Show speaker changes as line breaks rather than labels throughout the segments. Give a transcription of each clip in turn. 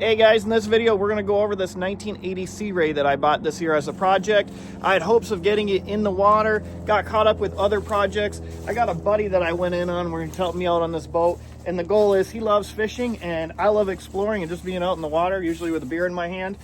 Hey guys, in this video we're going to go over this 1980 Sea Ray that I bought this year as a project. I had hopes of getting it in the water, got caught up with other projects. I got a buddy that I went in on where he's helping me out on this boat, and the goal is he loves fishing and I love exploring and just being out in the water, usually with a beer in my hand.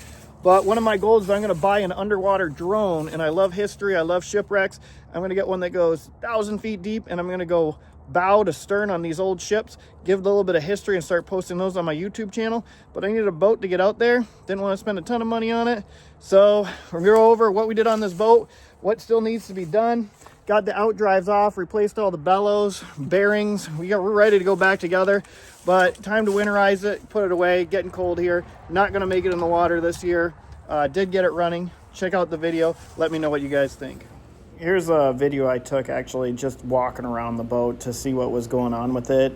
But one of my goals is I'm going to buy an underwater drone, and I love history, I love shipwrecks. I'm going to get one that goes 1,000 feet deep, and I'm going to go bow to stern on these old ships, give a little bit of history and start posting those on my YouTube channel. But I needed a boat to get out there, didn't want to spend a ton of money on it. So we're going to go over what we did on this boat, what still needs to be done. Got the outdrives off, replaced all the bellows, bearings. We're ready to go back together, but time to winterize it, put it away. Getting cold here, not going to make it in the water this year. Did get it running. Check out the video, let me know what you guys think. Here's a video I took actually just walking around the boat to see what was going on with it.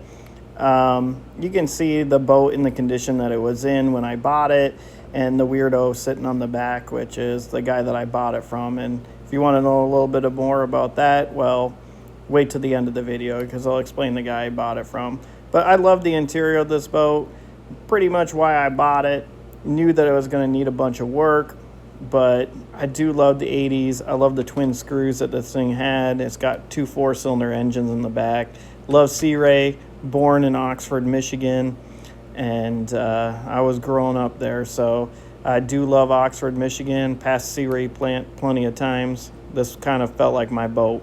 You can see the boat in the condition that it was in when I bought it, and the weirdo sitting on the back, which is the guy that I bought it from. And if you want to know a little bit more about that, well, wait to the end of the video because I'll explain the guy I bought it from. But I love the interior of this boat, pretty much why I bought it. Knew that it was going to need a bunch of work, but I do love the 80s. I love the twin screws that this thing had. It's got two 4-cylinder engines in the back. Love Sea Ray, born in Oxford, Michigan, and I was growing up there, so I do love Oxford, Michigan. Passed Sea Ray plant plenty of times. This kind of felt like my boat.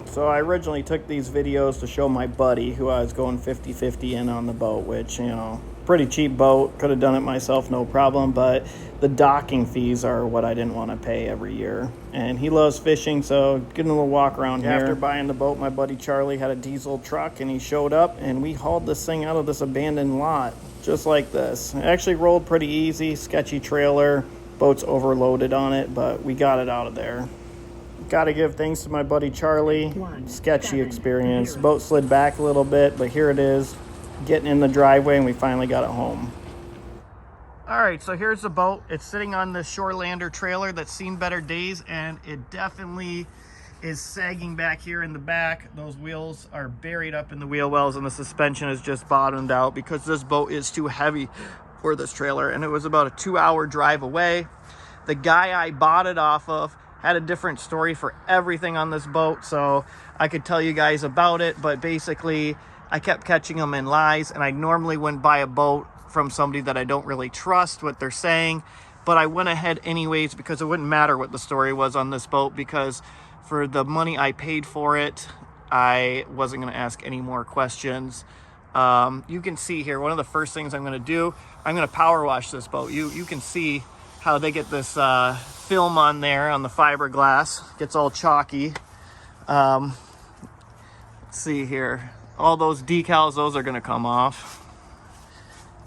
So I originally took these videos to show my buddy who I was going 50-50 in on the boat, which, you know, pretty cheap boat. Could have done it myself, no problem, but the docking fees are what I didn't want to pay every year. And he loves fishing, so getting a little walk around here. After buying the boat, my buddy Charlie had a diesel truck, and he showed up, and we hauled this thing out of this abandoned lot, just like this. It actually rolled pretty easy, sketchy trailer, boat's overloaded on it, but we got it out of there. Got to give thanks to my buddy Charlie. Sketchy experience. Boat slid back a little bit, but here it is, getting in the driveway, and we finally got it home. All right, so here's the boat. It's sitting on the Shorelander trailer that's seen better days, and it definitely is sagging back here in the back. Those wheels are buried up in the wheel wells, and the suspension is just bottomed out because this boat is too heavy for this trailer, and it was about a 2-hour drive away. The guy I bought it off of had a different story for everything on this boat, so I could tell you guys about it, but basically I kept catching them in lies, and I normally wouldn't buy a boat from somebody that I don't really trust what they're saying, but I went ahead anyways because it wouldn't matter what the story was on this boat, because for the money I paid for it, I wasn't going to ask any more questions. You can see here, one of the first things I'm going to do, I'm going to power wash this boat. You can see how they get this film on there on the fiberglass. Gets all chalky. Let's see here. All those decals, those are going to come off.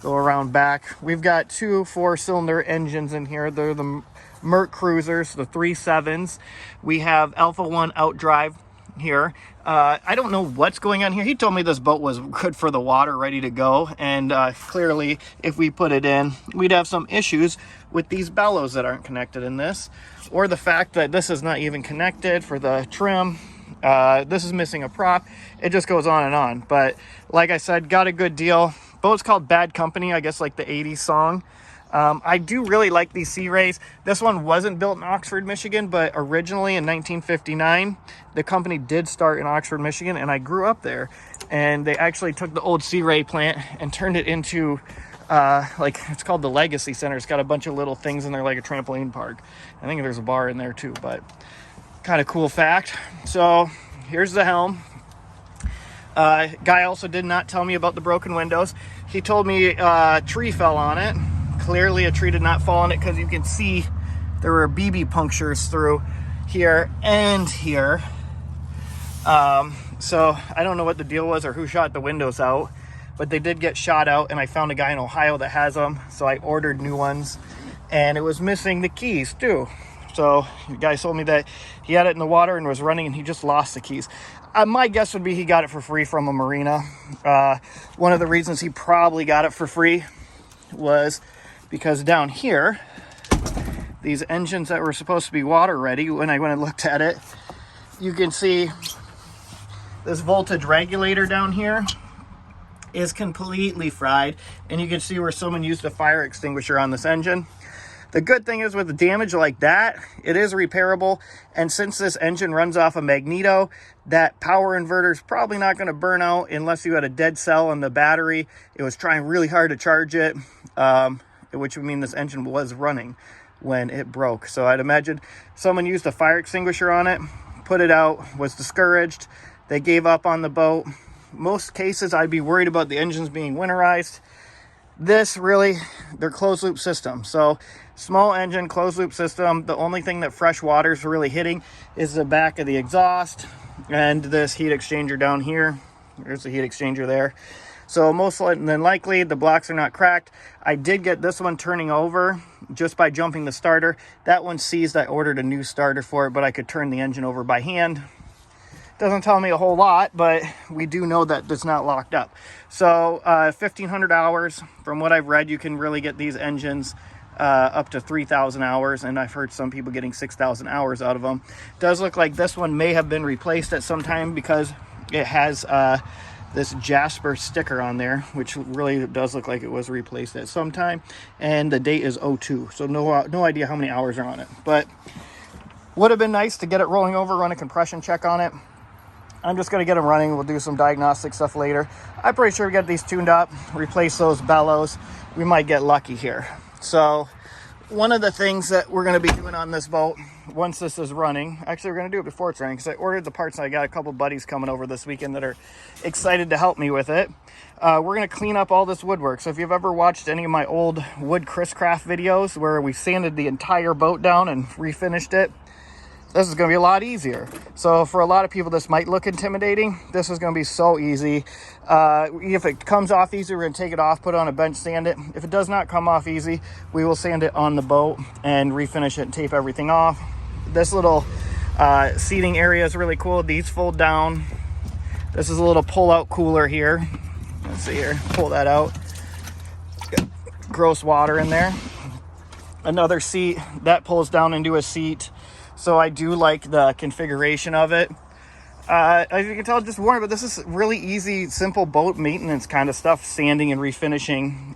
Go around back. We've got two 4-cylinder engines in here. They're the Merc Cruisers, the 3.7s. We have Alpha 1 outdrive here. I don't know what's going on here. He told me this boat was good for the water, ready to go, and clearly if we put it in, we'd have some issues with these bellows that aren't connected in this, or the fact that this is not even connected for the trim. This is missing a prop. It just goes on and on. But like I said, got a good deal. Boat's called Bad Company, I guess, like the 80s song. I do really like these Sea Rays. This one wasn't built in Oxford, Michigan, but originally in 1959, the company did start in Oxford, Michigan, and I grew up there. And they actually took the old Sea Ray plant and turned it into, like, it's called the Legacy Center. It's got a bunch of little things in there, like a trampoline park. I think there's a bar in there too, but kind of cool fact. So here's the helm. Guy also did not tell me about the broken windows. He told me a tree fell on it. Clearly a tree did not fall on it because you can see there were BB punctures through here and here. So I don't know what the deal was or who shot the windows out, but they did get shot out, and I found a guy in Ohio that has them, so I ordered new ones, and it was missing the keys too. So the guy told me that he had it in the water and was running, and he just lost the keys. My guess would be he got it for free from a marina. One of the reasons he probably got it for free was because down here, these engines that were supposed to be water ready, when I went and looked at it, you can see this voltage regulator down here is completely fried, and you can see where someone used a fire extinguisher on this engine. The good thing is with the damage like that, it is repairable, and since this engine runs off a magneto, that power inverter is probably not going to burn out unless you had a dead cell on the battery. It was trying really hard to charge it, which would mean this engine was running when it broke. So I'd imagine someone used a fire extinguisher on it, put it out, was discouraged, they gave up on the boat. Most cases I'd be worried about the engines being winterized. This really, they're closed loop system. So small engine, closed loop system. The only thing that fresh water is really hitting is the back of the exhaust and this heat exchanger down here. There's the heat exchanger there. So most than likely the blocks are not cracked. I did get this one turning over just by jumping the starter. That one seized. I ordered a new starter for it, but I could turn the engine over by hand. Doesn't tell me a whole lot, but we do know that it's not locked up. So 1,500 hours. From what I've read, you can really get these engines up to 3,000 hours, and I've heard some people getting 6,000 hours out of them. It does look like this one may have been replaced at some time because it has this Jasper sticker on there, which really does look like it was replaced at some time, and the date is 02, so no idea how many hours are on it. But would have been nice to get it rolling over, run a compression check on it. I'm just going to get them running. We'll do some diagnostic stuff later. I'm pretty sure we get these tuned up, replace those bellows. We might get lucky here. So one of the things that we're going to be doing on this boat, once this is running, actually we're going to do it before it's running because I ordered the parts and I got a couple buddies coming over this weekend that are excited to help me with it. We're going to clean up all this woodwork. So if you've ever watched any of my old wood Chris Craft videos where we sanded the entire boat down and refinished it, this is going to be a lot easier. So for a lot of people, this might look intimidating. This is going to be so easy. If it comes off easy, we're going to take it off, put it on a bench, sand it. If it does not come off easy, we will sand it on the boat and refinish it and tape everything off. This little seating area is really cool. These fold down. This is a little pull-out cooler here. Let's see here. Pull that out. Got gross water in there. Another seat that pulls down into a seat. So I do like the configuration of it. As you can tell, just warm, but this is really easy, simple boat maintenance kind of stuff, sanding and refinishing.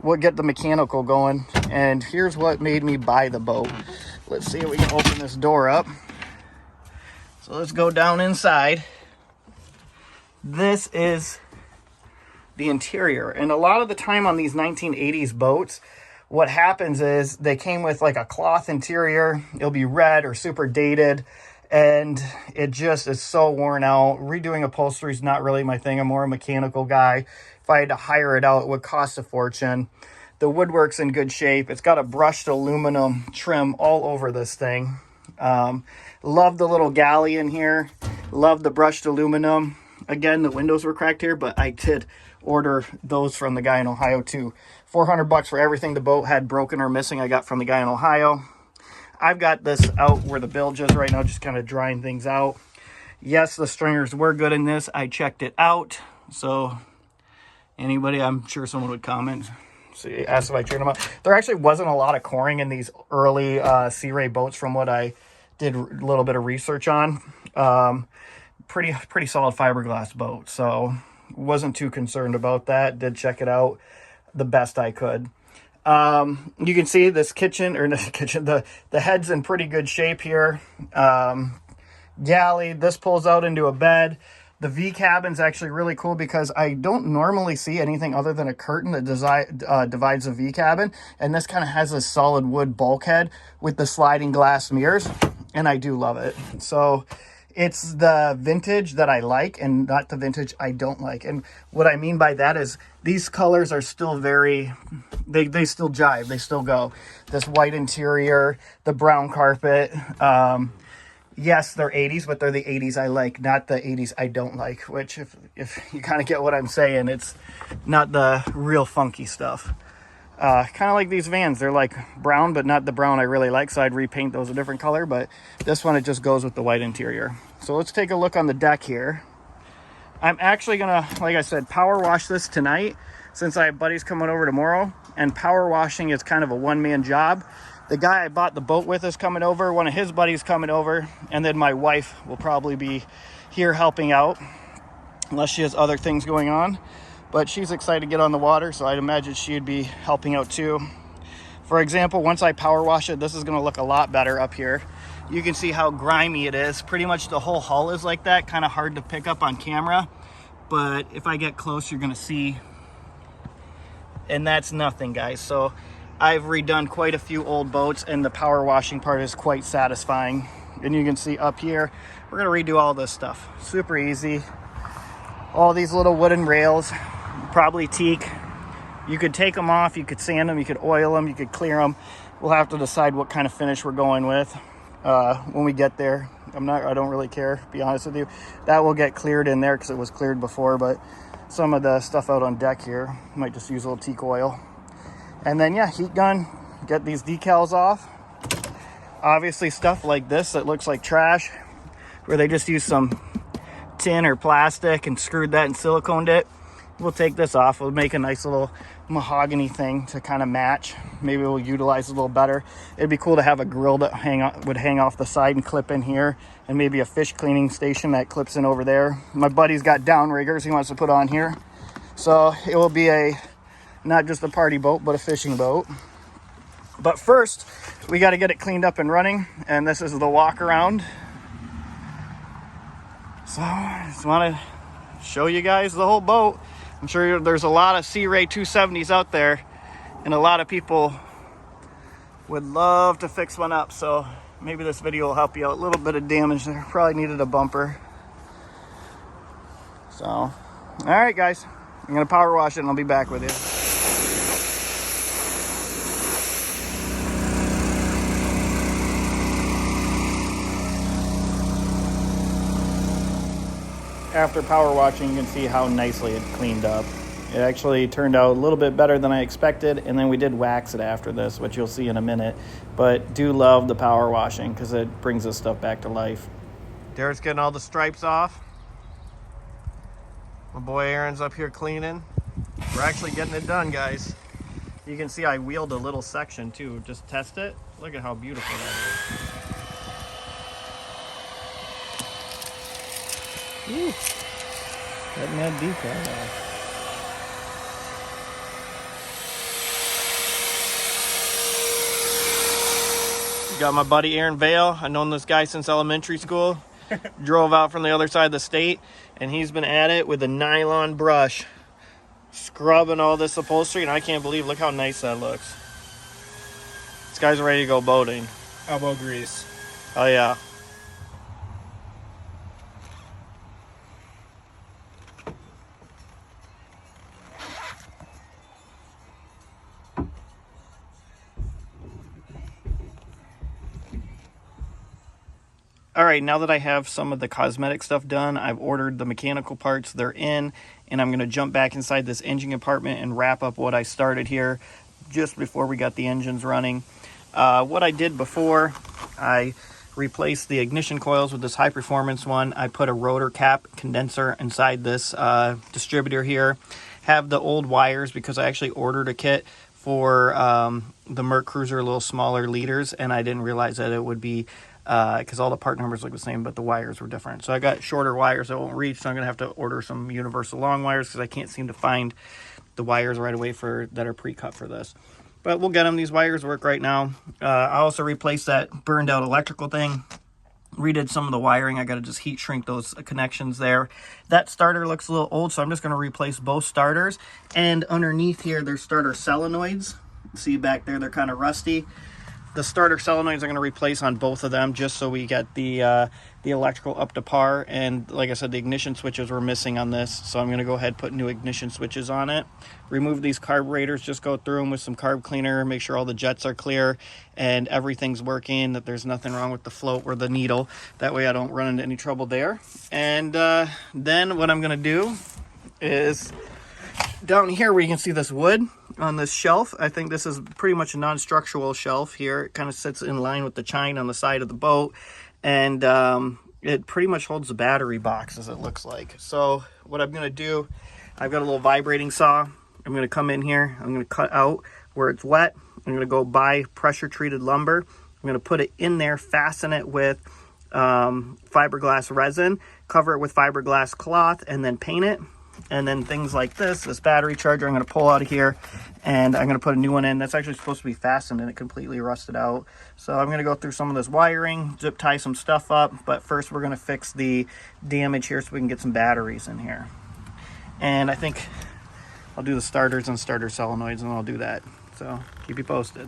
We'll get the mechanical going. And here's what made me buy the boat. Let's see if we can open this door up. So let's go down inside. This is the interior. And a lot of the time on these 1980s boats, what happens is they came with like a cloth interior. It'll be red or super dated, and it just is so worn out. Redoing upholstery is not really my thing. I'm more a mechanical guy. If I had to hire it out, it would cost a fortune. The woodwork's in good shape. It's got a brushed aluminum trim all over this thing. Love the little galley in here. Love the brushed aluminum. Again, the windows were cracked here, but I did order those from the guy in Ohio too. $400 for everything the boat had broken or missing I got from the guy in Ohio. I've got this out where the bilge is right now, just kind of drying things out. Yes, the stringers were good in this. I checked it out. So anybody, I'm sure someone would comment. See, ask if I turned them up. There actually wasn't a lot of coring in these early Sea Ray boats from what I did a little bit of research on. Pretty solid fiberglass boat, so wasn't too concerned about that. Did check it out the best I could. You can see this kitchen, or not kitchen, the head's in pretty good shape here. Galley, this pulls out into a bed. The V cabin's actually really cool because I don't normally see anything other than a curtain that divides the V cabin, and this kind of has a solid wood bulkhead with the sliding glass mirrors, and I do love it. So it's the vintage that I like and not the vintage I don't like. And what I mean by that is these colors are still very, they still jive, they still go. This white interior, the brown carpet. Yes, they're 80s, but they're the 80s I like, not the 80s I don't like, which if you kind of get what I'm saying, it's not the real funky stuff. Kind of like these vans. They're like brown, but not the brown I really like, so I'd repaint those a different color, but this one, it just goes with the white interior. So let's take a look on the deck here. I'm actually gonna, like I said, power wash this tonight since I have buddies coming over tomorrow, and power washing is kind of a one-man job. The guy I bought the boat with is coming over, one of his buddies coming over, and then my wife will probably be here helping out unless she has other things going on. but she's excited to get on the water, so I'd imagine she'd be helping out too. For example, once I power wash it, this is going to look a lot better up here. You can see how grimy it is. Pretty much the whole hull is like that. Kind of hard to pick up on camera, but if I get close, you're going to see. And that's nothing, guys. So I've redone quite a few old boats, and the power washing part is quite satisfying. And you can see up here, we're going to redo all this stuff. Super easy. All these little wooden rails, probably teak. You could take them off, you could sand them, you could oil them, you could clear them. We'll have to decide what kind of finish we're going with when we get there. I don't really care, to be honest with you. That will get cleared in there because it was cleared before, but some of the stuff out on deck here, might just use a little teak oil. And then, yeah, heat gun, get these decals off. Obviously stuff like this that looks like trash, where they just use some tin or plastic and screwed that and siliconed it. We'll take this off. We'll make a nice little mahogany thing to kind of match. Maybe we'll utilize it a little better. It'd be cool to have a grill that would hang off the side and clip in here, and maybe a fish cleaning station that clips in over there. My buddy's got downriggers he wants to put on here, so it will be not just a party boat, but a fishing boat. But first, we got to get it cleaned up and running, and this is the walk around. So I just want to show you guys the whole boat. I'm sure there's a lot of Sea Ray 270s out there, and a lot of people would love to fix one up. So maybe this video will help you out. A little bit of damage there. Probably needed a bumper. So, all right, guys. I'm going to power wash it, and I'll be back with you. After power washing, you can see how nicely it cleaned up. It actually turned out a little bit better than I expected, and then we did wax it after this, which you'll see in a minute. But do love the power washing because it brings this stuff back to life. Derek's getting all the stripes off. My boy Aaron's up here cleaning. We're actually getting it done, guys. You can see I wheeled a little section too. Just test it. Look at how beautiful that is. Ooh, letting that decal off. Got my buddy Aaron Vale. I've known this guy since elementary school. Drove out from the other side of the state, and he's been at it with a nylon brush, scrubbing all this upholstery, and I can't believe, look how nice that looks. This guy's ready to go boating.
Elbow grease.
Oh yeah. All right, now that I have some of the cosmetic stuff done, I've ordered the mechanical parts. They're in, and I'm going to jump back inside this engine compartment and wrap up what I started here just before we got the engines running. What I did before, I replaced the ignition coils with this high performance one. I put a rotor cap condenser inside this distributor here. Have the old wires because I actually ordered a kit for the Merc Cruiser, a little smaller liters, and I didn't realize that it would be because all the part numbers look the same, but the wires were different. So I got shorter wires that won't reach, so I'm going to have to order some universal long wires because I can't seem to find the wires right away that are pre-cut for this. But we'll get them. These wires work right now. I also replaced that burned out electrical thing. Redid some of the wiring. I got to just heat shrink those connections there. That starter looks a little old, so I'm just going to replace both starters. And underneath here, there's starter solenoids. See back there, they're kind of rusty. The starter solenoids I'm going to replace on both of them just so we get the electrical up to par. And like I said, the ignition switches were missing on this, so I'm going to go ahead and put new ignition switches on it. Remove these carburetors, just go through them with some carb cleaner, make sure all the jets are clear and everything's working, that there's nothing wrong with the float or the needle. That way I don't run into any trouble there. And then what I'm going to do is down here where you can see this wood on this shelf, I think this is pretty much a non-structural shelf here. It kind of sits in line with the chine on the side of the boat, and it pretty much holds the battery box as it looks like. So what I'm going to do, I've got a little vibrating saw. I'm going to come in here, I'm going to cut out where it's wet. I'm going to go buy pressure treated lumber. I'm going to put it in there, fasten it with fiberglass resin, cover it with fiberglass cloth, and then paint it. And then things like this battery charger, I'm going to pull out of here and I'm going to put a new one in. That's actually supposed to be fastened and it completely rusted out. So I'm going to go through some of this wiring, zip tie some stuff up. But first we're going to fix the damage here so we can get some batteries in here. And I think I'll do the starters and starter solenoids and I'll do that. So keep you posted.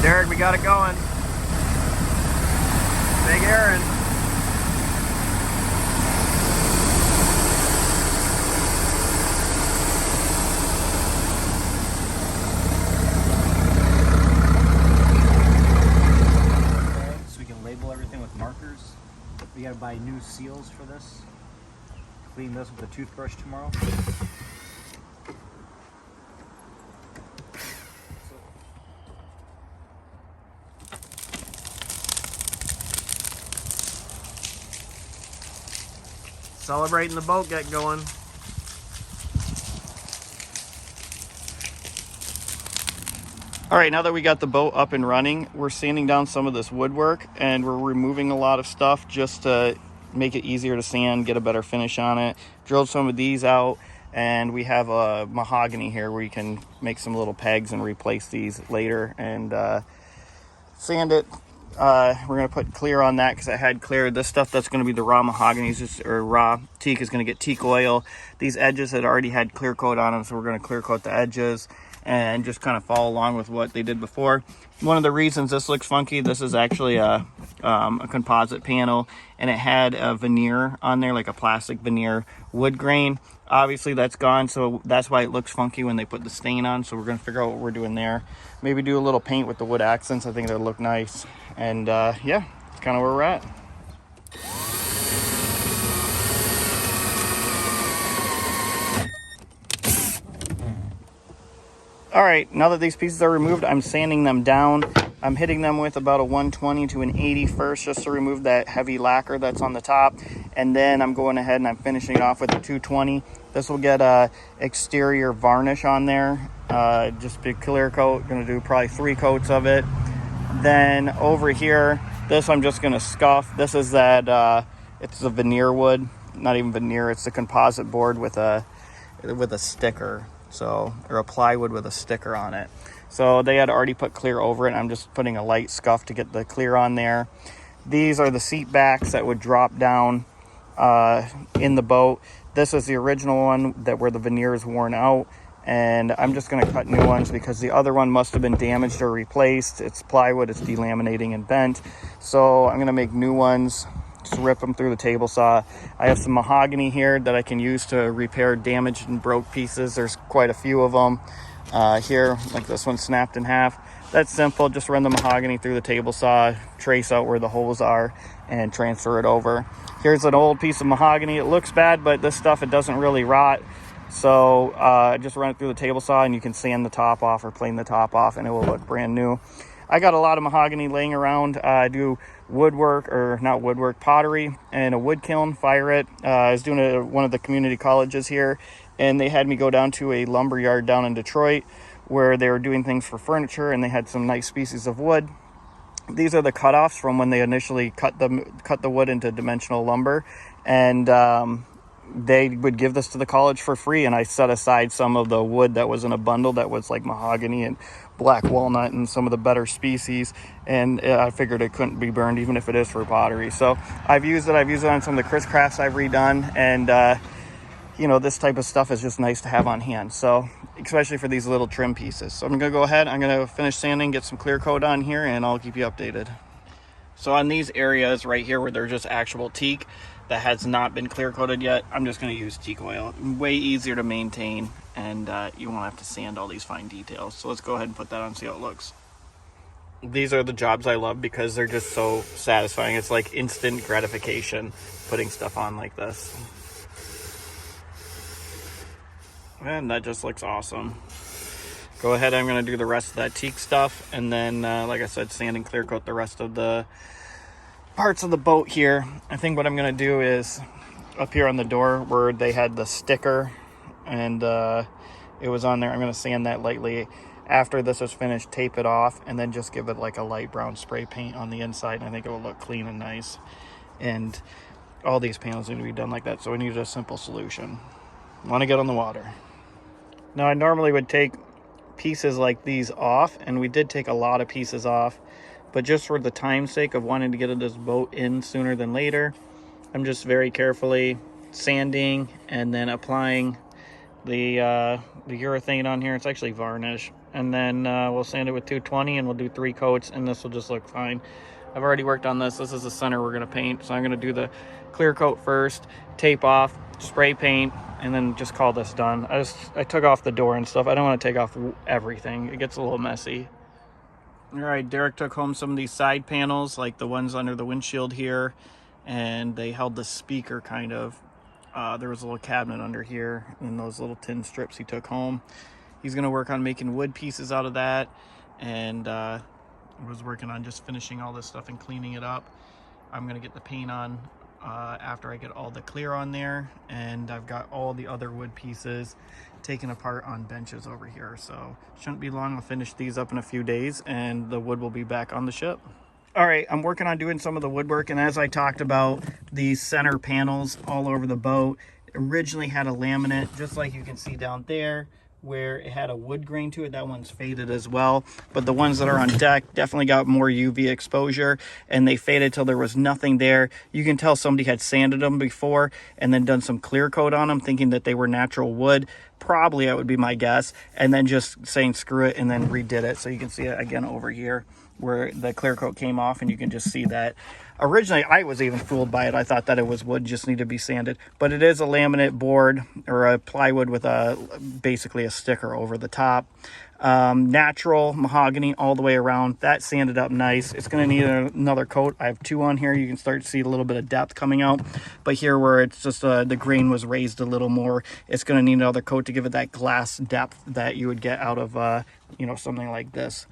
Derek, we got it going. Big Aaron.
Okay, so we can label everything with markers. We gotta buy new seals for this. Clean this with a toothbrush tomorrow.
Celebrating the boat get going. All right, now that we got the boat up and running, we're sanding down some of this woodwork and we're removing a lot of stuff just to make it easier to sand, get a better finish on it. Drilled some of these out and we have a mahogany here where you can make some little pegs and replace these later and sand it. We're going to put clear on that because I had clear. This stuff that's going to be the raw mahogany or raw teak is going to get teak oil. These edges had already had clear coat on them, so we're going to clear coat the edges and just kind of follow along with what they did before. One of the reasons this looks funky, this is actually a composite panel and it had a veneer on there, like a plastic veneer wood grain. Obviously that's gone, so that's why it looks funky when they put the stain on. So we're going to figure out what we're doing there. Maybe do a little paint with the wood accents. I think that'll look nice. And yeah, that's kind of where we're at. All right, now that these pieces are removed, I'm sanding them down. I'm hitting them with about a 120 to an 80 first, just to remove that heavy lacquer that's on the top. And then I'm going ahead and I'm finishing it off with a 220. This will get a exterior varnish on there. Just a clear coat, gonna do probably 3 coats of it. Then over here, this I'm just gonna scuff. This is that, it's a veneer wood, not even veneer, it's a composite board with a sticker. So, or a plywood with a sticker on it. So they had already put clear over it. I'm just putting a light scuff to get the clear on there. These are the seat backs that would drop down in the boat. This is the original one where the veneer is worn out. And I'm just going to cut new ones because the other one must have been damaged or replaced. It's plywood, it's delaminating and bent. So I'm going to make new ones. Just rip them through the table saw. I have some mahogany here that I can use to repair damaged and broke pieces. There's quite a few of them here, like this one snapped in half. That's simple. Just run the mahogany through the table saw, trace out where the holes are, and transfer it over. Here's an old piece of mahogany. It looks bad, but this stuff, it doesn't really rot. So just run it through the table saw and you can sand the top off or plane the top off and it will look brand new. I got a lot of mahogany laying around. I do woodwork, or not woodwork, pottery, and a wood kiln, fire it. I was doing one of the community colleges here, and they had me go down to a lumber yard down in Detroit where they were doing things for furniture, and they had some nice species of wood. These are the cutoffs from when they initially cut the wood into dimensional lumber, and they would give this to the college for free, and I set aside some of the wood that was in a bundle that was like mahogany and black walnut and some of the better species, and I figured it couldn't be burned even if it is for pottery. So I've used it on some of the Chris crafts I've redone, and you know, this type of stuff is just nice to have on hand, so especially for these little trim pieces. So I'm gonna go ahead, I'm gonna finish sanding, get some clear coat on here, and I'll keep you updated. So on these areas right here where they're just actual teak that has not been clear coated yet, I'm just going to use teak oil. Way easier to maintain, and you won't have to sand all these fine details. So let's go ahead and put that on, see how it looks. These are the jobs I love because they're just so satisfying. It's like instant gratification putting stuff on like this. And that just looks awesome. Go ahead, I'm going to do the rest of that teak stuff, and then like I said, sand and clear coat the rest of the parts of the boat here. I think what I'm going to do is up here on the door where they had the sticker and it was on there, I'm going to sand that lightly. After this is finished, tape it off and then just give it like a light brown spray paint on the inside, and I think it will look clean and nice. And all these panels need to be done like that, so we need a simple solution. Want to get on the water. Now I normally would take pieces like these off, and we did take a lot of pieces off, but just for the time's sake of wanting to get this boat in sooner than later, I'm just very carefully sanding and then applying the urethane on here. It's actually varnish, and then we'll sand it with 220 and we'll do 3 coats, and this will just look fine. I've already worked on this. This is the center we're going to paint, so I'm going to do the clear coat first, tape off, spray paint, and then just call this done. I took off the door and stuff. I don't want to take off everything. It gets a little messy. All right, Derek took home some of these side panels, like the ones under the windshield here, and they held the speaker kind of. There was a little cabinet under here, and those little tin strips he took home. He's going to work on making wood pieces out of that, and was working on just finishing all this stuff and cleaning it up. I'm going to get the paint on after I get all the clear on there, and I've got all the other wood pieces taken apart on benches over here, so shouldn't be long. I'll finish these up in a few days and the wood will be back on the ship. All right, I'm working on doing some of the woodwork, and as I talked about, these center panels all over the boat originally had a laminate, just like you can see down there, where it had a wood grain to it. That one's faded as well, but the ones that are on deck definitely got more UV exposure, and they faded till there was nothing there. You can tell somebody had sanded them before and then done some clear coat on them thinking that they were natural wood. Probably, that would be my guess, and then just saying screw it and then redid it. So you can see it again over here where the clear coat came off, and you can just see that. Originally, I was even fooled by it. I thought that it was wood, just need to be sanded, but it is a laminate board or a plywood with basically a sticker over the top. Natural mahogany all the way around. That sanded up nice. It's going to need another coat. I have 2 on here. You can start to see a little bit of depth coming out, but here where it's just the grain was raised a little more, it's going to need another coat to give it that glass depth that you would get out of something like this.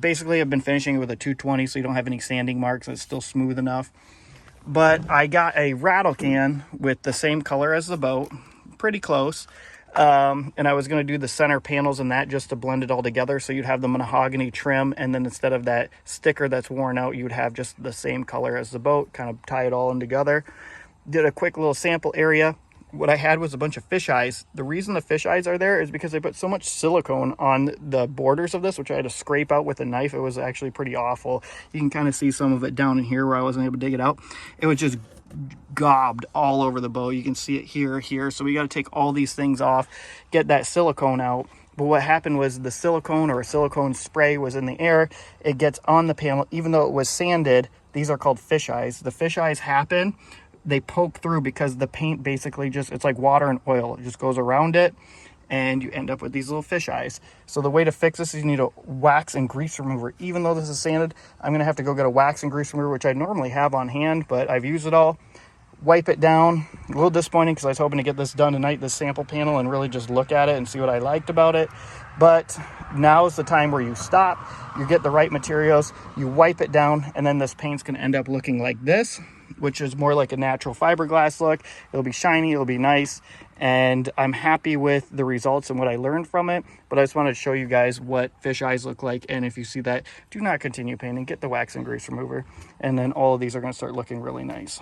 Basically, I've been finishing it with a 220, so you don't have any sanding marks. It's still smooth enough. But I got a rattle can with the same color as the boat, pretty close. And I was going to do the center panels and that just to blend it all together, so you'd have the mahogany trim, and then instead of that sticker that's worn out, you would have just the same color as the boat, kind of tie it all in together. Did a quick little sample area. What I had was a bunch of fish eyes. The reason the fish eyes are there is because I put so much silicone on the borders of this, which I had to scrape out with a knife. It was actually pretty awful. You can kind of see some of it down in here where I wasn't able to dig it out. It was just gobbed all over the boat. You can see it here. So we got to take all these things off, get that silicone out. But what happened was the silicone or a silicone spray was in the air. It gets on the panel, even though it was sanded. These are called fish eyes. The fish eyes happen. They poke through because the paint basically it's like water and oil. It just goes around it, and you end up with these little fish eyes. So the way to fix this is you need a wax and grease remover. Even though this is sanded, I'm going to have to go get a wax and grease remover, which I normally have on hand, but I've used it all. Wipe it down. A little disappointing because I was hoping to get this done tonight, this sample panel, and really just look at it and see what I liked about it. But now is the time where you stop, you get the right materials, you wipe it down, and then this paint's going to end up looking like this, which is more like a natural fiberglass look. It'll be shiny, it'll be nice, and I'm happy with the results and what I learned from it. But I just wanted to show you guys what fish eyes look like, and if you see that, do not continue painting. Get the wax and grease remover, and then all of these are going to start looking really nice.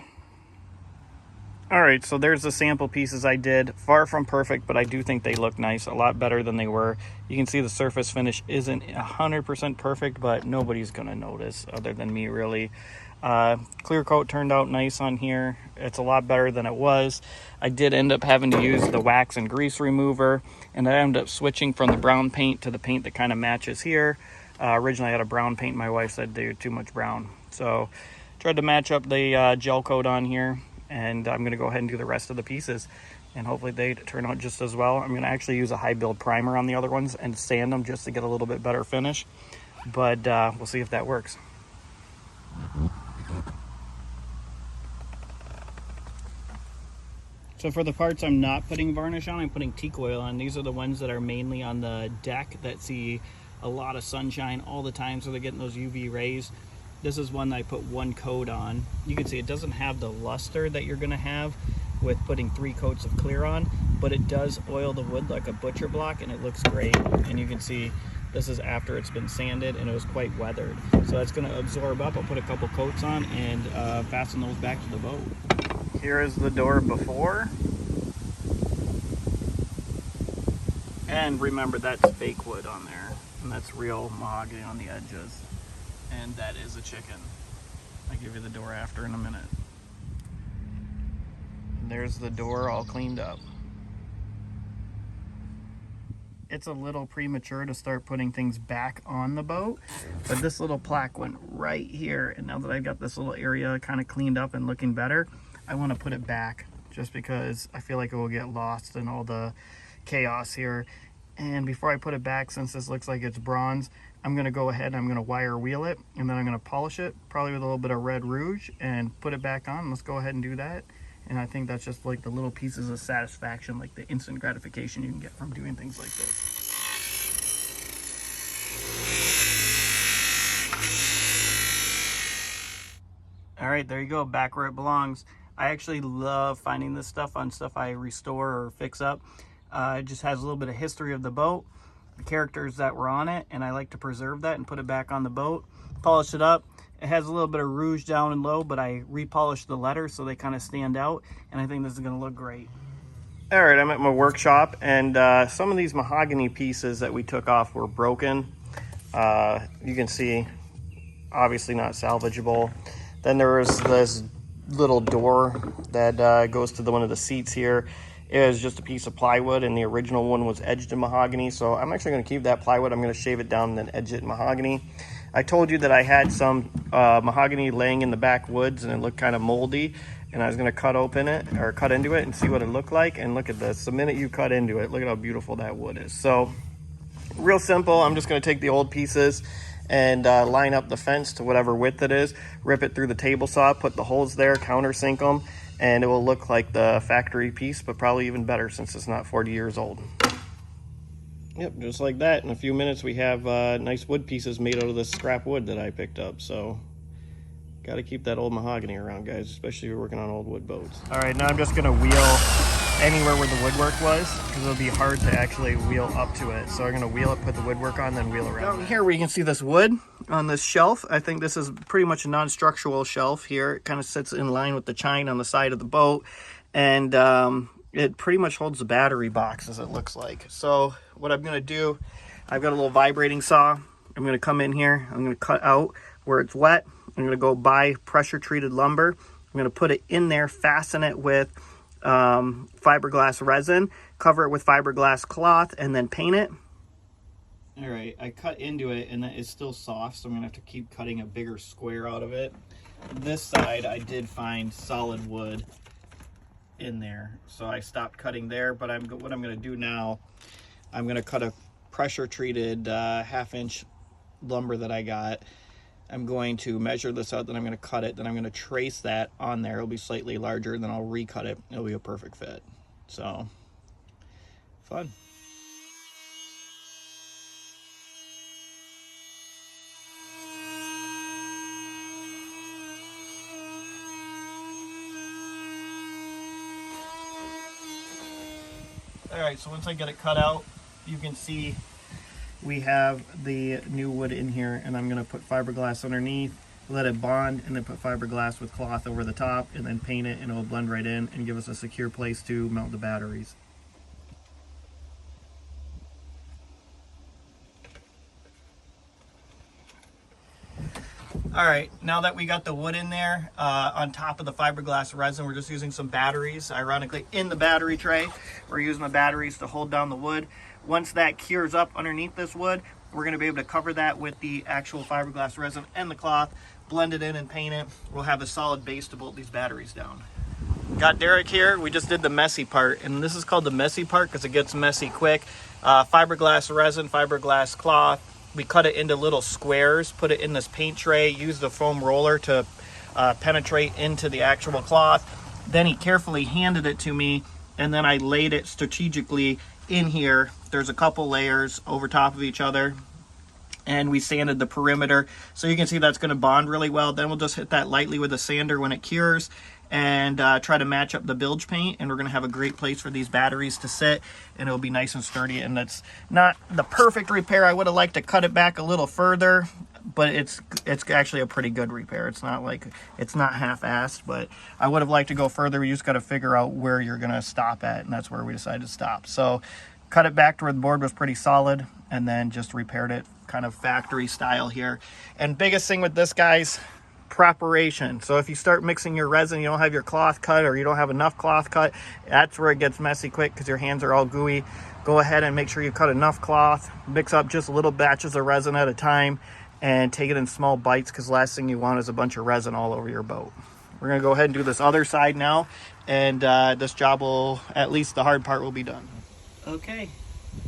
All right, so there's the sample pieces I did. Far from perfect, but I do think they look nice, a lot better than they were. You can see the surface finish isn't 100% perfect, but nobody's going to notice other than me, really. Clear coat turned out nice on here. It's a lot better than it was. I did end up having to use the wax and grease remover, and I ended up switching from the brown paint to the paint that kind of matches here. Originally I had a brown paint. My wife said they were too much brown, So tried to match up the gel coat on here, and I'm gonna go ahead and do the rest of the pieces, and hopefully they turn out just as well. I'm gonna actually use a high build primer on the other ones and sand them just to get a little bit better finish, but we'll see if that works. So for the parts I'm not putting varnish on, I'm putting teak oil on. These are the ones that are mainly on the deck that see a lot of sunshine all the time, so they're getting those UV rays. This is one that I put one coat on. You can see it doesn't have the luster that you're gonna have with putting 3 coats of clear on, but it does oil the wood like a butcher block, and it looks great. And you can see this is after it's been sanded and it was quite weathered. So that's gonna absorb up. I'll put a couple coats on and fasten those back to the boat. Here is the door before. And remember, that's fake wood on there, and that's real mahogany on the edges. And that is a chicken. I'll give you the door after in a minute. And there's the door all cleaned up. It's a little premature to start putting things back on the boat, but this little plaque went right here, and now that I've got this little area kind of cleaned up and looking better, I want to put it back just because I feel like it will get lost in all the chaos here. And before I put it back, since this looks like it's bronze, I'm going to go ahead and I'm going to wire wheel it, and then I'm going to polish it, probably with a little bit of red rouge, and put it back on. Let's go ahead and do that. And I think that's just like the little pieces of satisfaction, like the instant gratification you can get from doing things like this. All right, there you go, back where it belongs. I actually love finding this stuff on stuff I restore or fix up. It just has a little bit of history of the boat, the characters that were on it, and I like to preserve that and put it back on the boat, polish it up. It has a little bit of rouge down and low, but I repolished the letters so they kind of stand out, and I think this is going to look great. All right, I'm at my workshop, and some of these mahogany pieces that we took off were broken. You can see, obviously not salvageable. Then there was this little door that goes to one of the seats here. It is just a piece of plywood, and the original one was edged in mahogany, so I'm actually going to keep that plywood. I'm going to shave it down and then edge it in mahogany. I told you that I had some mahogany laying in the backwoods and it looked kind of moldy, and I was going to cut open it or cut into it and see what it looked like. And look at this, the minute you cut into it, look at how beautiful that wood is. So real simple. I'm just going to take the old pieces and line up the fence to whatever width it is, rip it through the table saw, put the holes there, countersink them, and it will look like the factory piece, but probably even better since it's not 40 years old. Yep, just like that. In a few minutes we have nice wood pieces made out of this scrap wood that I picked up. So got to keep that old mahogany around, guys, especially if you're working on old wood boats. All right, now I'm just going to wheel anywhere where the woodwork was, because it'll be hard to actually wheel up to it. So I'm going to wheel it, put the woodwork on, then wheel around. Down here where you can see this wood on this shelf, I think this is pretty much a non-structural shelf here. It kind of sits in line with the chine on the side of the boat, and it pretty much holds the battery box, as it looks like. So what I'm going to do, I've got a little vibrating saw. I'm going to come in here, I'm going to cut out where it's wet. I'm going to go buy pressure treated lumber. I'm going to put it in there, fasten it with fiberglass resin, cover it with fiberglass cloth, and then paint it. All right, I cut into it and it's still soft, so I'm gonna have to keep cutting a bigger square out of it. This side I did find solid wood in there, so I stopped cutting there. But what I'm gonna do now, I'm gonna cut a pressure treated 1/2 inch lumber that I got. I'm going to measure this out, then I'm going to cut it, then I'm going to trace that on there. It'll be slightly larger, then I'll recut it. It'll be a perfect fit. So, fun. All right, so once I get it cut out, you can see we have the new wood in here, and I'm going to put fiberglass underneath, let it bond, and then put fiberglass with cloth over the top, and then paint it, and it'll blend right in and give us a secure place to mount the batteries. All right, now that we got the wood in there, on top of the fiberglass resin, we're just using some batteries, ironically, in the battery tray. We're using the batteries to hold down the wood. Once that cures up underneath this wood, we're gonna be able to cover that with the actual fiberglass resin and the cloth. blend it in and paint it, we'll have a solid base to bolt these batteries down. Got Derek here. We just did the messy part, and this is called the messy part because it gets messy quick. Fiberglass resin, fiberglass cloth. We cut it into little squares, put it in this paint tray, use the foam roller to penetrate into the actual cloth. Then he carefully handed it to me, and then I laid it strategically in here. There's a couple layers over top of each other, and we sanded the perimeter. So you can see that's gonna bond really well. Then we'll just hit that lightly with a sander when it cures, and try to match up the bilge paint, and we're gonna have a great place for these batteries to sit, and it'll be nice and sturdy. And that's not the perfect repair. I would have liked to cut it back a little further, but it's actually a pretty good repair. It's not like, it's not half-assed, but I would have liked to go further. You just got to figure out where you're gonna stop at, and that's where we decided to stop. So cut it back to where the board was pretty solid, and then just repaired it kind of factory style here. And biggest thing with this, guys, preparation. So if you start mixing your resin, you don't have your cloth cut, or you don't have enough cloth cut, that's where it gets messy quick because your hands are all gooey. Go ahead and make sure you cut enough cloth, mix up just little batches of resin at a time, and take it in small bites, because the last thing you want is a bunch of resin all over your boat. We're gonna go ahead and do this other side now, and this job will, at least the hard part will be done. Okay,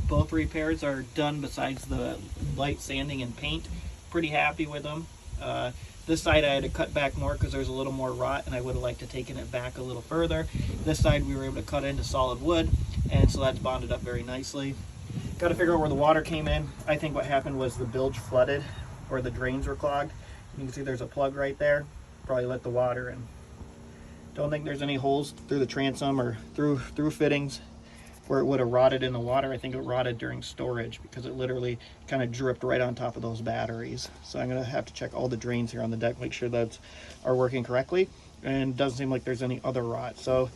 both repairs are done besides the light sanding and paint. Pretty happy with them. This side I had to cut back more because there's a little more rot, and I would have liked to taken it back a little further. This side we were able to cut into solid wood, and so that's bonded up very nicely. Got to figure out where the water came in. I think what happened was the bilge flooded, or the drains were clogged. You can see there's a plug right there. Probably let the water in. Don't think there's any holes through the transom or through fittings where it would have rotted in the water. I think it rotted during storage because it literally kind of dripped right on top of those batteries. So I'm gonna have to check all the drains here on the deck, make sure that are working correctly, and it doesn't seem like there's any other rot. So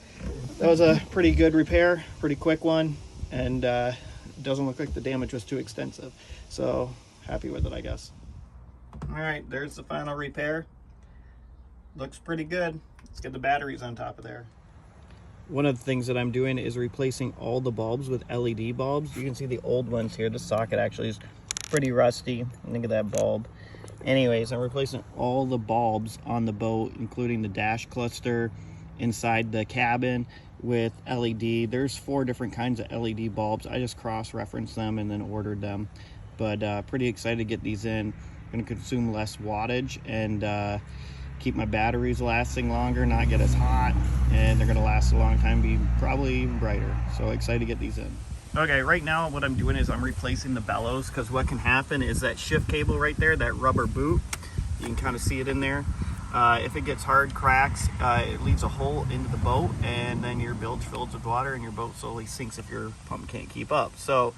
that was a pretty good repair, pretty quick one, and it doesn't look like the damage was too extensive. So happy with it, I guess. All right, there's the final repair. Looks pretty good. Let's get the batteries on top of there. One of the things that I'm doing is replacing all the bulbs with LED bulbs. You can see the old ones here. The socket actually is pretty rusty. Think of that bulb. Anyways, I'm replacing all the bulbs on the boat, including the dash cluster inside the cabin, with LED. There's 4 different kinds of LED bulbs. I just cross-referenced them and then ordered them. But pretty excited to get these in. Going to consume less wattage and keep my batteries lasting longer, not get as hot, and they're going to last a long time, be probably even brighter. So excited to get these in. Okay, right now what I'm doing is I'm replacing the bellows, because what can happen is that shift cable right there, that rubber boot, you can kind of see it in there. If it gets hard, cracks, it leaves a hole into the boat, and then your bilge fills with water and your boat slowly sinks if your pump can't keep up. So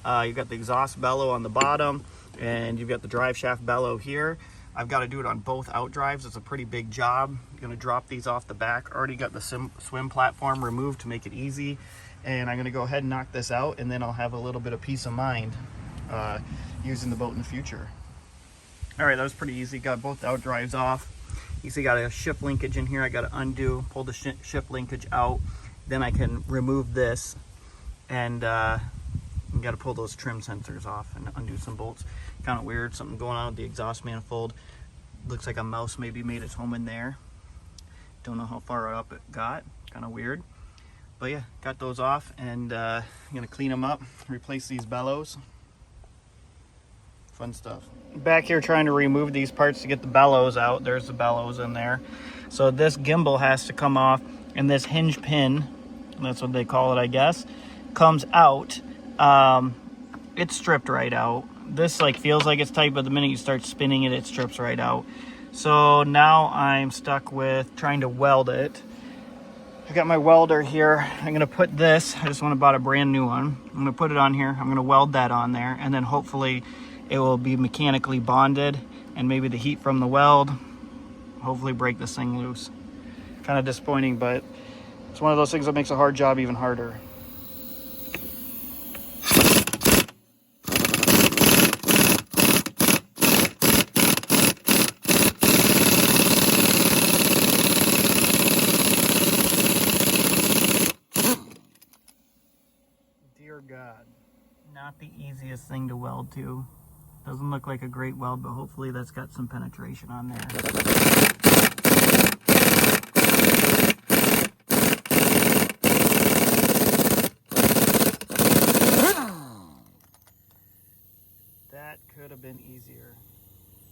you've got the exhaust bellow on the bottom, and you've got the drive shaft bellow here. I've got to do it on both out drives. It's a pretty big job. I'm going to drop these off the back. Already got the swim platform removed to make it easy. And I'm going to go ahead and knock this out, and then I'll have a little bit of peace of mind using the boat in the future. All right, that was pretty easy. Got both out drives off. You see, got a shift linkage in here. I got to undo, pull the shift linkage out. Then I can remove this, and you got to pull those trim sensors off and undo some bolts. Kind of weird, something going on with the exhaust manifold. Looks like a mouse maybe made its home in there. Don't know how far up it got. Kind of weird. But yeah, got those off, and I'm gonna clean them up, replace these bellows. Fun stuff. Back here trying to remove these parts to get the bellows out. There's the bellows in there. So this gimbal has to come off, and this hinge pin, that's what they call it, I guess, comes out. It's stripped right out. This like feels like it's tight, but the minute you start spinning it, it strips right out. So now I'm stuck with trying to weld it. I got my welder here. I'm gonna put this, I just went and bought a brand new one. I'm gonna put it on here. I'm gonna weld that on there, and then hopefully it will be mechanically bonded, and maybe the heat from the weld hopefully break this thing loose. Kind of disappointing, but it's one of those things that makes a hard job even harder. God, not the easiest thing to weld to. Doesn't look like a great weld, but hopefully that's got some penetration on there. That could have been easier.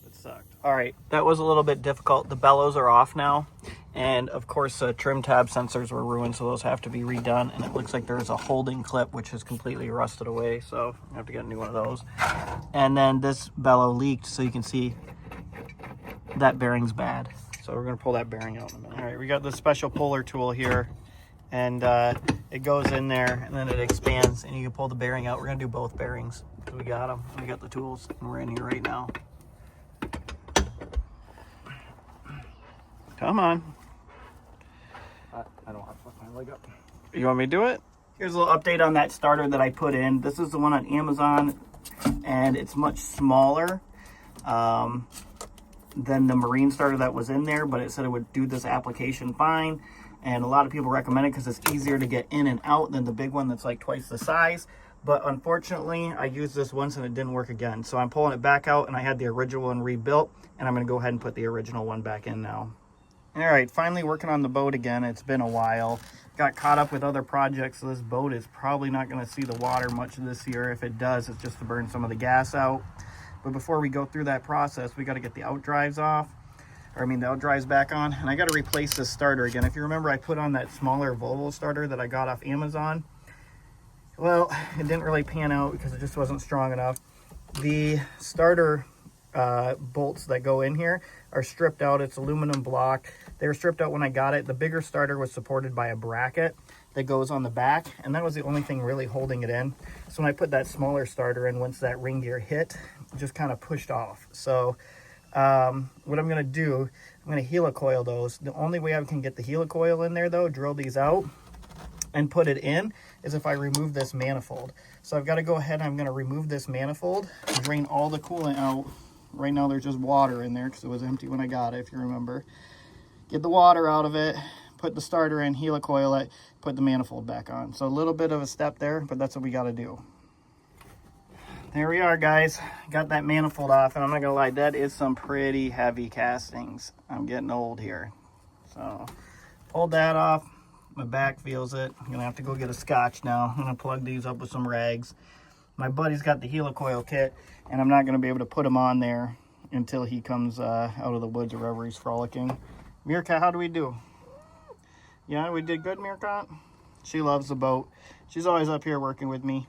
It sucked. All right, that was a little bit difficult. The bellows are off now. And of course, trim tab sensors were ruined, so those have to be redone. And it looks like there's a holding clip, which is completely rusted away. So I have to get a new one of those. And then this bellow leaked, so you can see that bearing's bad. So we're gonna pull that bearing out in a minute. All right, we got this special puller tool here. And it goes in there, and then it expands, and you can pull the bearing out. We're gonna do both bearings. So we got them. We got the tools, and we're in here right now. Come on.
I don't have to lift my leg up.
You want me to do it? Here's a little update on that starter that I put in. This is the one on Amazon, and it's much smaller than the marine starter that was in there, but it said it would do this application fine. And a lot of people recommend it because it's easier to get in and out than the big one that's like twice the size. But unfortunately, I used this once and it didn't work again. So I'm pulling it back out, and I had the original one rebuilt, and I'm gonna go ahead and put the original one back in now. All right, finally working on the boat again. It's been a while. Got caught up with other projects, so this boat is probably not gonna see the water much this year. If it does, it's just to burn some of the gas out. But before we go through that process, we gotta get the outdrives off. Or I mean the outdrives back on, and I gotta replace this starter again. If you remember, I put on that smaller Volvo starter that I got off Amazon. Well, it didn't really pan out because it just wasn't strong enough. The starter bolts that go in here are stripped out. It's aluminum block. They were stripped out when I got it. The bigger starter was supported by a bracket that goes on the back, and that was the only thing really holding it in. So when I put that smaller starter in, once that ring gear hit, it just kind of pushed off. So what I'm gonna do, I'm gonna helicoil those. The only way I can get the helicoil in there though, drill these out and put it in, is if I remove this manifold. So I've got to go ahead and I'm gonna remove this manifold, drain all the coolant out. Right now there's just water in there because it was empty when I got it, if you remember. Get the water out of it, put the starter in, helicoil it, put the manifold back on. So a little bit of a step there, but that's what we got to do. There we are, guys. Got that manifold off, and I'm not gonna lie, that is some pretty heavy castings. I'm getting old here. So pulled that off. My back feels it. I'm gonna have to go get a scotch now. I'm gonna plug these up with some rags. My buddy's got the helicoil kit, and I'm not gonna be able to put him on there until he comes out of the woods or wherever he's frolicking. Meerkat, how do we do? Yeah, we did good, Meerkat. She loves the boat. She's always up here working with me.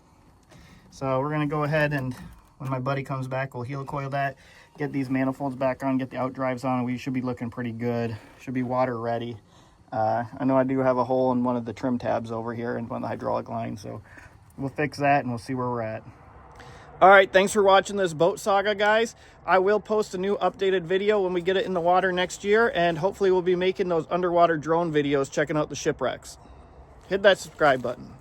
So we're gonna go ahead, and when my buddy comes back, we'll helicoil that, get these manifolds back on, get the outdrives on, and we should be looking pretty good. Should be water ready. I know I do have a hole in one of the trim tabs over here and one of the hydraulic lines, so we'll fix that and we'll see where we're at. All right, thanks for watching this boat saga, guys. I will post a new updated video when we get it in the water next year, and hopefully we'll be making those underwater drone videos checking out the shipwrecks. Hit that subscribe button.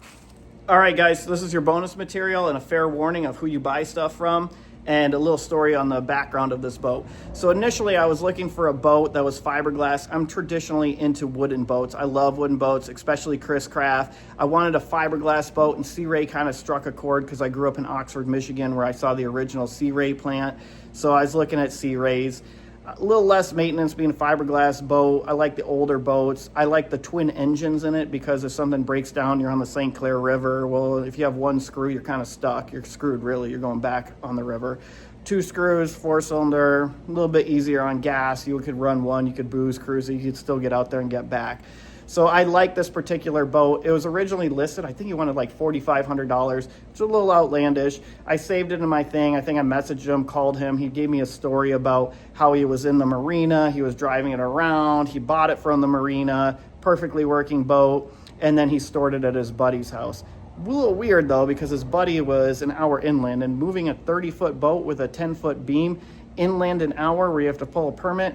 All right, guys, so this is your bonus material and a fair warning of who you buy stuff from, and a little story on the background of this boat. So initially I was looking for a boat that was fiberglass. I'm traditionally into wooden boats. I love wooden boats, especially Chris Craft. I wanted a fiberglass boat, and Sea Ray kind of struck a chord because I grew up in Oxford, Michigan, where I saw the original Sea Ray plant. So I was looking at Sea Rays. A little less maintenance being a fiberglass boat. I like the older boats. I like the twin engines in it because if something breaks down, you're on the St. Clair River. Well, if you have one screw, you're kind of stuck. You're screwed, really. You're going back on the river. 2 screws, 4-cylinder, a little bit easier on gas. You could run one, you could booze cruise it, you could still get out there and get back. So I like this particular boat. It was originally listed, I think he wanted like $4,500. It's a little outlandish. I saved it in my thing. I think I messaged him, called him. He gave me a story about how he was in the marina. He was driving it around. He bought it from the marina, perfectly working boat. And then he stored it at his buddy's house. A little weird though, because his buddy was an hour inland, and moving a 30-foot boat with a 10-foot beam inland an hour where you have to pull a permit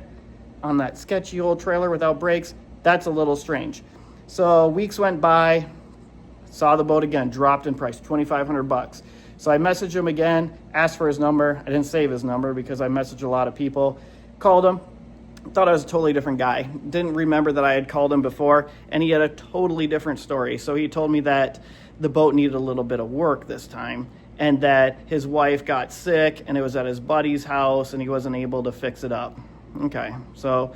on that sketchy old trailer without brakes, that's a little strange. So weeks went by, saw the boat again, dropped in price, $2,500. So I messaged him again, asked for his number. I didn't save his number because I messaged a lot of people. Called him, thought I was a totally different guy. Didn't remember that I had called him before, and he had a totally different story. So he told me that the boat needed a little bit of work this time, and that his wife got sick and it was at his buddy's house and he wasn't able to fix it up. Okay, so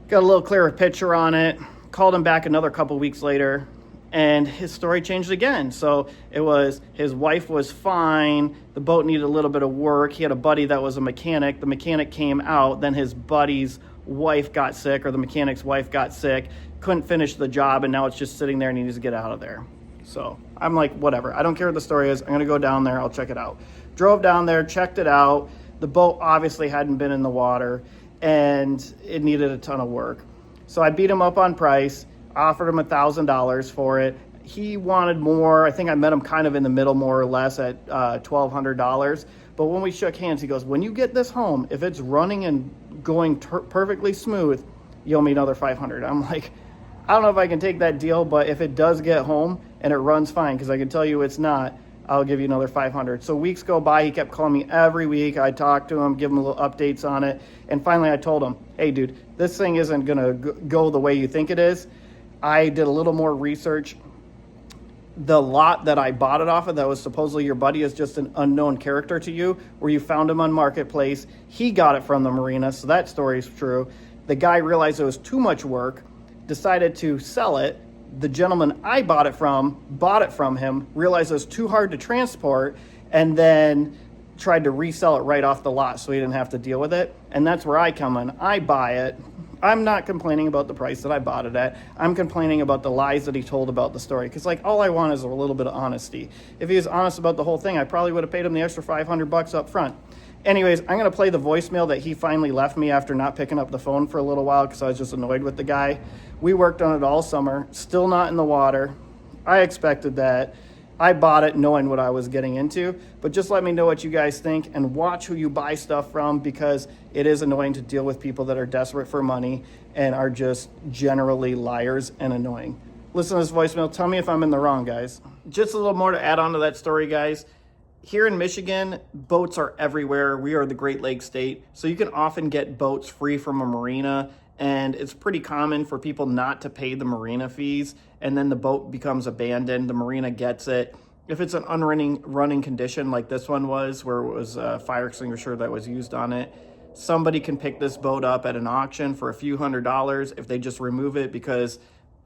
got a little clearer picture on it. Called him back another couple weeks later, and his story changed again. So it was his wife was fine, the boat needed a little bit of work. He had a buddy that was a mechanic. The mechanic came out, then his buddy's wife got sick, or the mechanic's wife got sick, couldn't finish the job, and now it's just sitting there and he needs to get out of there. So I'm like, whatever, I don't care what the story is, I'm gonna go down there, I'll check it out. Drove down there, checked it out. The boat obviously hadn't been in the water and it needed a ton of work. So I beat him up on price, offered him $1,000 for it. He wanted more. I think I met him kind of in the middle, more or less, at $1,200. But when we shook hands, he goes, when you get this home, if it's running and going perfectly smooth, you owe me another $500. I'm like, I don't know if I can take that deal, but if it does get home and it runs fine, because I can tell you it's not, I'll give you another $500. So weeks go by, he kept calling me every week. I talked to him, give him a little updates on it. And finally I told him, hey dude, this thing isn't gonna go the way you think it is. I did a little more research. The lot that I bought it off of, that was supposedly your buddy, is just an unknown character to you, where you found him on Marketplace. He got it from the marina, so that story is true. The guy realized it was too much work, decided to sell it. The gentleman I bought it from him, realized it was too hard to transport, and then tried to resell it right off the lot so he didn't have to deal with it. And that's where I come in. I buy it. I'm not complaining about the price that I bought it at. I'm complaining about the lies that he told about the story. Because like, all I want is a little bit of honesty. If he was honest about the whole thing, I probably would have paid him the extra $500 up front. Anyways, I'm going to play the voicemail that he finally left me after not picking up the phone for a little while because I was just annoyed with the guy. We worked on it all summer, still not in the water. I expected that. I bought it knowing what I was getting into, but just let me know what you guys think and watch who you buy stuff from, because it is annoying to deal with people that are desperate for money and are just generally liars and annoying. Listen to this voicemail. Tell me if I'm in the wrong, guys. Just a little more to add on to that story, guys. Here in Michigan, boats are everywhere. We are the Great Lakes state, so you can often get boats free from a marina, and it's pretty common for people not to pay the marina fees, and then the boat becomes abandoned. The marina gets it. If it's an running condition like this one was, where it was a fire extinguisher that was used on it, somebody can pick this boat up at an auction for a few $100s if they just remove it, because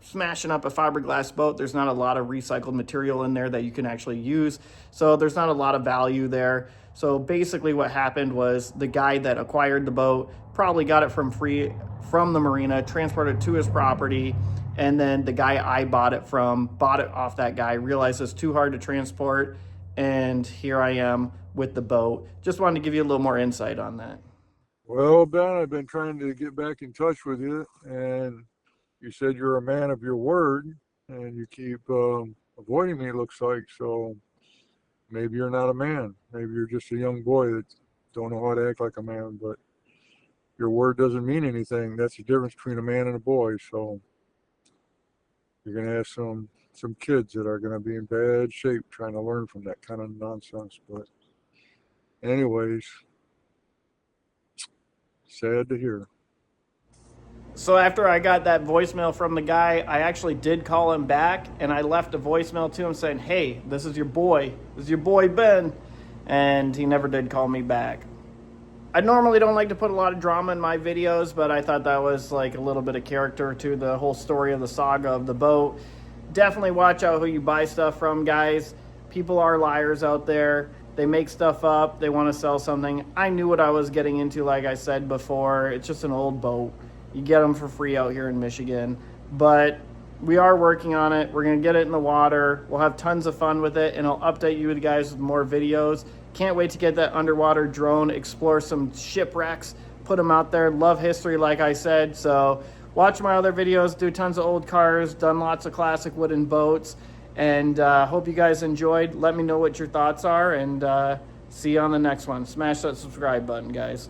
smashing up a fiberglass boat, there's not a lot of recycled material in there that you can actually use. So there's not a lot of value there. So basically what happened was the guy that acquired the boat probably got it from the marina, transported it to his property, and then the guy I bought it from bought it off that guy, realized it's too hard to transport, and here I am with the boat. Just wanted to give you a little more insight on that.
Well, Ben, I've been trying to get back in touch with you, and you said you're a man of your word, and you keep avoiding me, it looks like. So maybe you're not a man. Maybe you're just a young boy that don't know how to act like a man, but your word doesn't mean anything. That's the difference between a man and a boy. So you're going to have some kids that are going to be in bad shape trying to learn from that kind of nonsense. But anyways, sad to hear.
So after I got that voicemail from the guy, I actually did call him back, and I left a voicemail to him saying, hey, this is your boy. This is your boy, Ben. And he never did call me back. I normally don't like to put a lot of drama in my videos, but I thought that was like a little bit of character to the whole story of the saga of the boat. Definitely watch out who you buy stuff from, guys. People are liars out there. They make stuff up. They want to sell something. I knew what I was getting into, like I said before. It's just an old boat. You get them for free out here in Michigan. But we are working on it. We're going to get it in the water. We'll have tons of fun with it, and I'll update you guys with more videos. Can't wait to get that underwater drone, explore some shipwrecks, put them out there. Love history, like I said. So watch my other videos, do tons of old cars, done lots of classic wooden boats, and hope you guys enjoyed. Let me know what your thoughts are, and see you on the next one. Smash that subscribe button, guys.